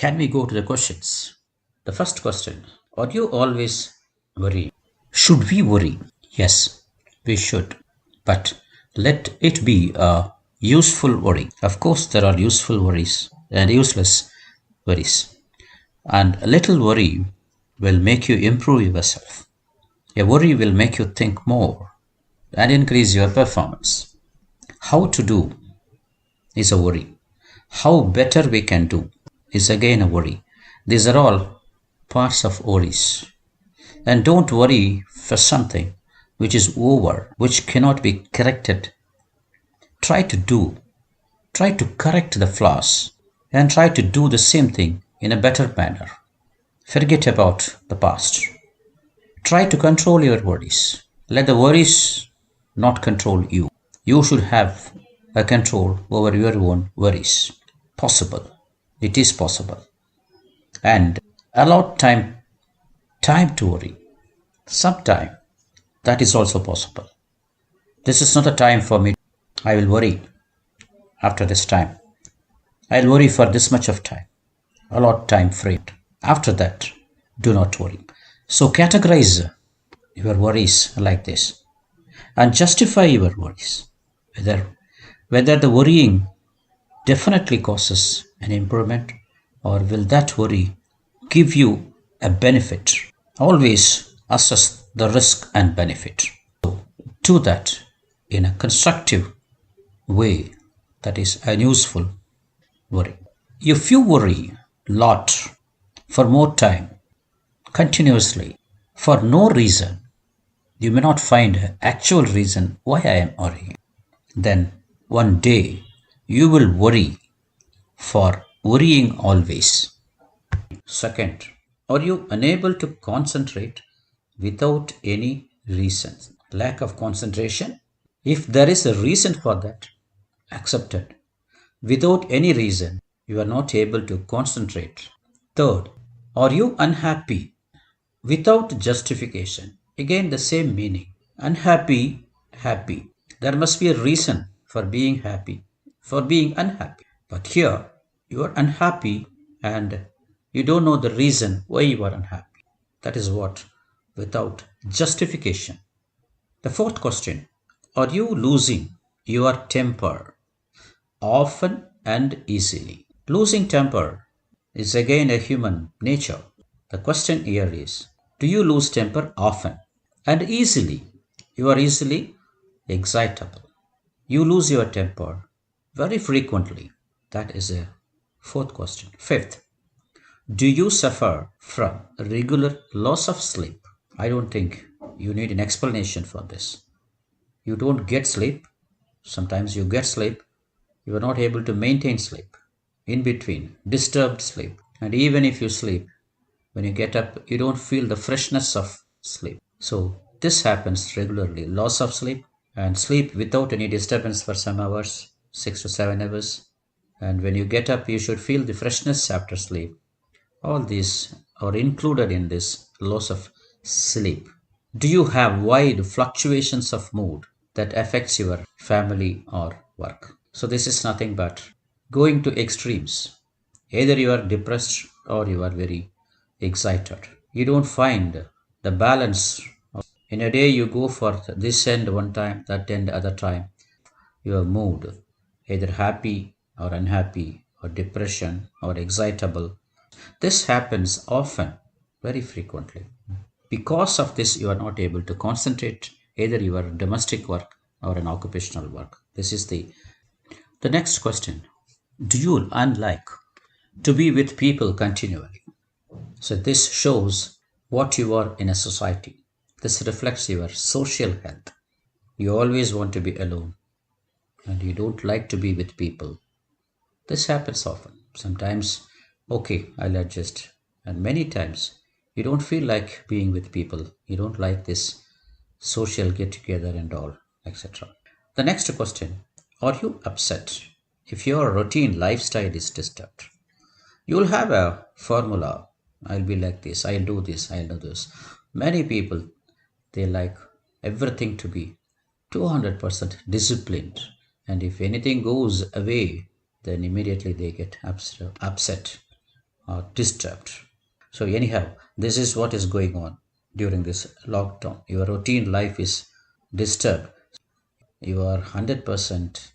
Can we go to the questions? The first question: are you always worrying? Should we worry? Yes, we should. But let it be a useful worry. Of course, there are useful worries and useless worries. And a little worry will make you improve yourself. A worry will make you think more and increase your performance. How to do is a worry. How better we can do is again a worry. These are all parts of worries. And don't worry for something which is over, which cannot be corrected. Try to do, try to correct the flaws, and try to do the same thing in a better manner. Forget about the past. Try to control your worries. Let the worries not control you. You should have a control over your own worries. Possible. It is possible. And allow time to worry. Sometime that is also possible. This is not a time for me. I will worry after this time. I'll worry for this much of time. Allot time frame. After that, do not worry. So categorize your worries like this and justify your worries. Whether the worrying definitely causes an improvement or will that worry give you a benefit. Always assess the risk and benefit. So do that in a constructive way, that is a useful worry. If you worry a lot for more time, continuously, for no reason, you may not find an actual reason why I am worrying. Then one day you will worry for worrying always. Second, are you unable to concentrate without any reason? Lack of concentration? If there is a reason for that, accept it. Without any reason, you are not able to concentrate. Third, are you unhappy without justification? Again, the same meaning. Unhappy, happy. There must be a reason for being happy, for being unhappy. But here, you are unhappy and you don't know the reason why you are unhappy. That is what, without justification. The fourth question: are you losing your temper often and easily? Losing temper is again a human nature. The question here is: do you lose temper often and easily? You are easily excitable. You lose your temper very frequently. That is a fourth question. Fifth, do you suffer from regular loss of sleep? I don't think you need an explanation for this. You don't get sleep. Sometimes you get sleep. You are not able to maintain sleep. In between, disturbed sleep. And even if you sleep, when you get up, you don't feel the freshness of sleep. So this happens regularly. Loss of sleep and sleep without any disturbance for some hours, 6 to 7 hours. And when you get up, you should feel the freshness after sleep. All these are included in this loss of sleep. Do you have wide fluctuations of mood that affects your family or work? So this is nothing but going to extremes. Either you are depressed or you are very excited. You don't find the balance. In a day you go for this end one time, that end other time. Your mood, either happy or unhappy or depression or excitable. This happens often, very frequently. Because of this, you are not able to concentrate either your domestic work or an occupational work. This is the next question. Do you unlike to be with people continually? So this shows what you are in a society. This reflects your social health. You always want to be alone and you don't like to be with people. This happens often. Sometimes, okay, I'll adjust. And many times, you don't feel like being with people. You don't like this social get together and all, etc. The next question: are you upset if your routine lifestyle is disturbed? You'll have a formula. I'll be like this, I'll do this, I'll do this. Many people, they like everything to be 200% disciplined. And if anything goes away, then immediately they get upset. disturbed. So, anyhow, this is what is going on during this lockdown. Your routine life is disturbed. You are 100%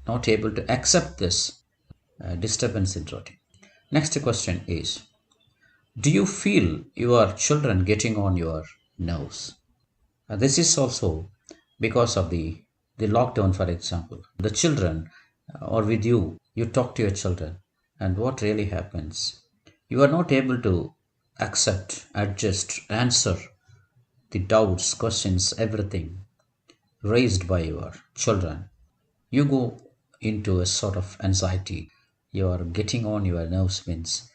not able to accept this disturbance in routine. Next question is, do you feel your children getting on your nerves? This is also because of the lockdown, for example. The children are with you, you talk to your children, and what really happens? You are not able to accept, adjust, answer the doubts, questions, everything raised by your children. You go into a sort of anxiety. You are getting on your nerves means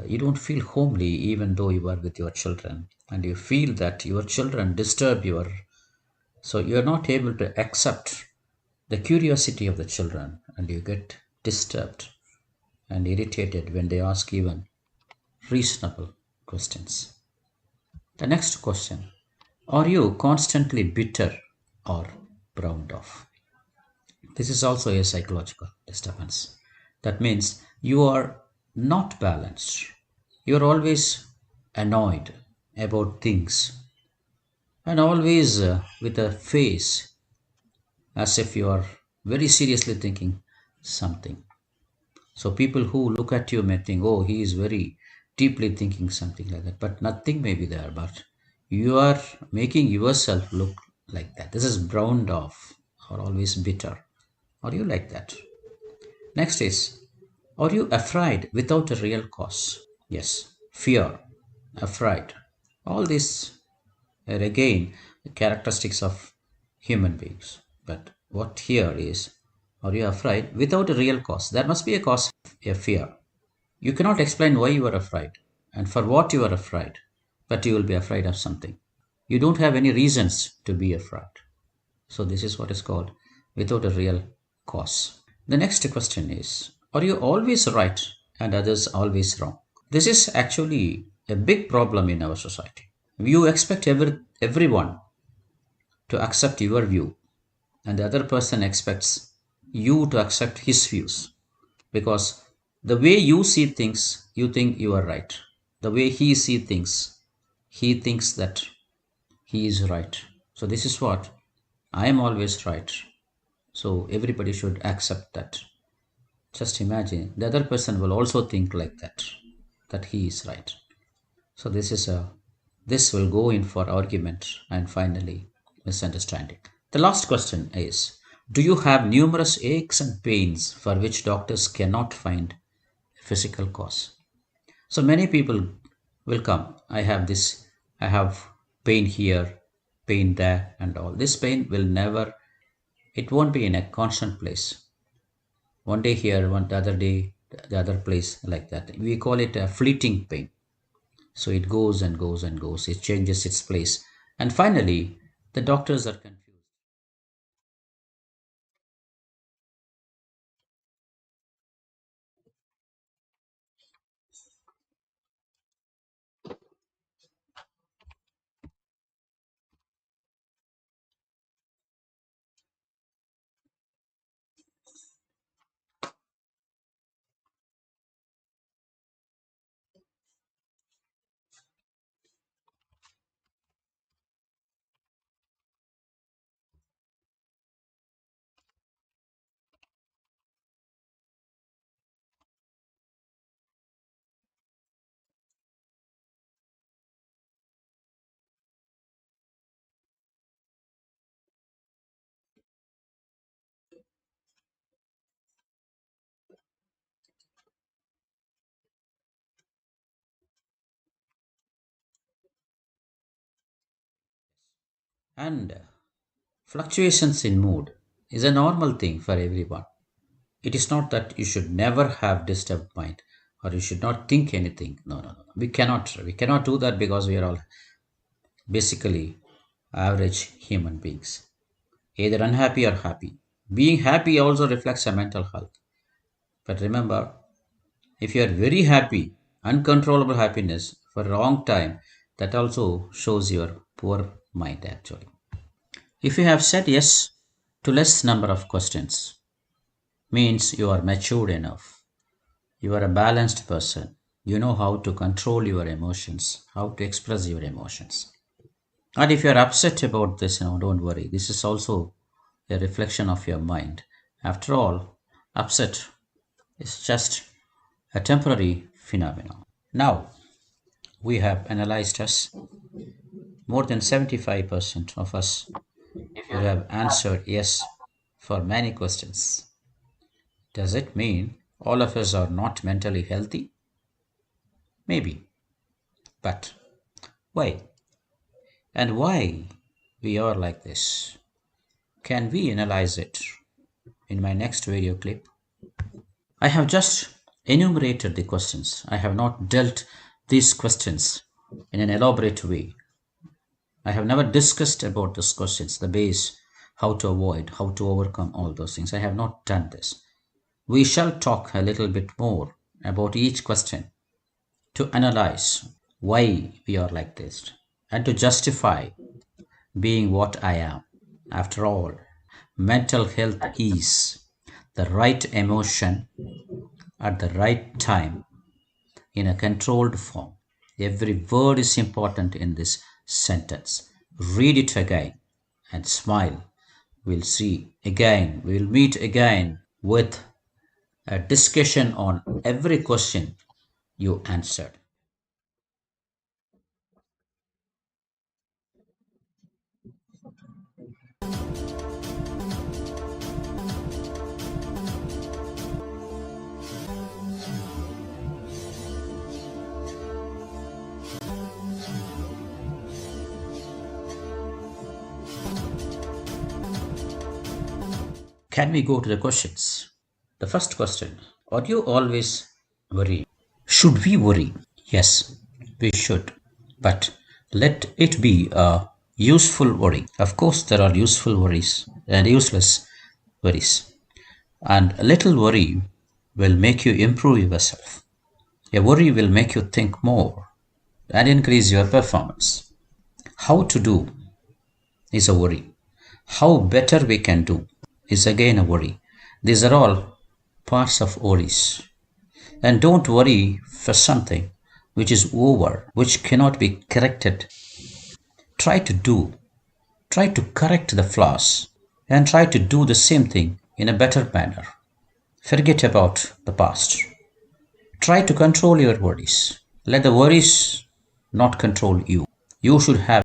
you don't feel homely even though you are with your children, and you feel that your children disturb your, so you are not able to accept the curiosity of the children, and you get disturbed and irritated when they ask even reasonable questions. The next question, are you constantly bitter or proud of? This is also a psychological disturbance. That means you are not balanced. You're always annoyed about things and always with a face as if you are very seriously thinking something. So people who look at you may think, oh, he is very deeply thinking something like that, but nothing may be there. But you are making yourself look like that. This is browned off or always bitter. Are you like that? Next is, are you afraid without a real cause? Yes, fear, afraid. All these are again the characteristics of human beings. But what here is, are you afraid without a real cause? There must be a cause, a fear. You cannot explain why you are afraid and for what you are afraid, but you will be afraid of something. You don't have any reasons to be afraid. So, this is what is called without a real cause. The next question is, are you always right and others always wrong? This is actually a big problem in our society. You expect everyone to accept your view, and the other person expects you to accept his views, because the way you see things, you think you are right. The way he sees things, he thinks that he is right. So, this is what I am always right. So, everybody should accept that. Just imagine the other person will also think like that, that he is right. So this will go in for argument and finally misunderstanding. The last question is, do you have numerous aches and pains for which doctors cannot find a physical cause? So many people will come. I have this, I have pain here, pain there, and all. This pain will never, it won't be in a constant place. One day here, one the other day, the other place, like that. We call it a fleeting pain. So it goes and goes and goes, it changes its place. And finally, the doctors are confused. And fluctuations in mood is a normal thing for everyone. It is not that you should never have disturbed mind or you should not think anything. No, no, no, no. We cannot do that because we are all basically average human beings, either unhappy or happy. Being happy also reflects a mental health. But remember, if you are very happy, uncontrollable happiness for a long time, that also shows your poor mind actually. If you have said yes to less number of questions, means you are matured enough. You are a balanced person. You know how to control your emotions, how to express your emotions. And if you're upset about this, don't worry. This is also a reflection of your mind. After all, upset is just a temporary phenomenon. Now, we have analyzed us. More than 75% of us, if you have answered yes for many questions, does it mean all of us are not mentally healthy? Maybe. But why? And why we are like this? Can we analyze it in my next video clip? I have just enumerated the questions. I have not dealt these questions in an elaborate way. I have never discussed about these questions, the base, how to avoid, how to overcome all those things. I have not done this. We shall talk a little bit more about each question to analyze why we are like this and to justify being what I am. After all, mental health is the right emotion at the right time in a controlled form. Every word is important in this sentence. Read it again and smile. We'll see again, we'll meet again with a discussion on every question you answered. Can we go to the questions? The first question: are you always worried? Should we worry? Yes, we should. But let it be a useful worry. Of course, there are useful worries and useless worries. And a little worry will make you improve yourself. A worry will make you think more and increase your performance. How to do is a worry. How better we can do is again a worry. These are all parts of worries. And don't worry for something which is over, which cannot be corrected. Try to do, try to correct the flaws, and try to do the same thing in a better manner. Forget about the past. Try to control your worries. Let the worries not control you. You should have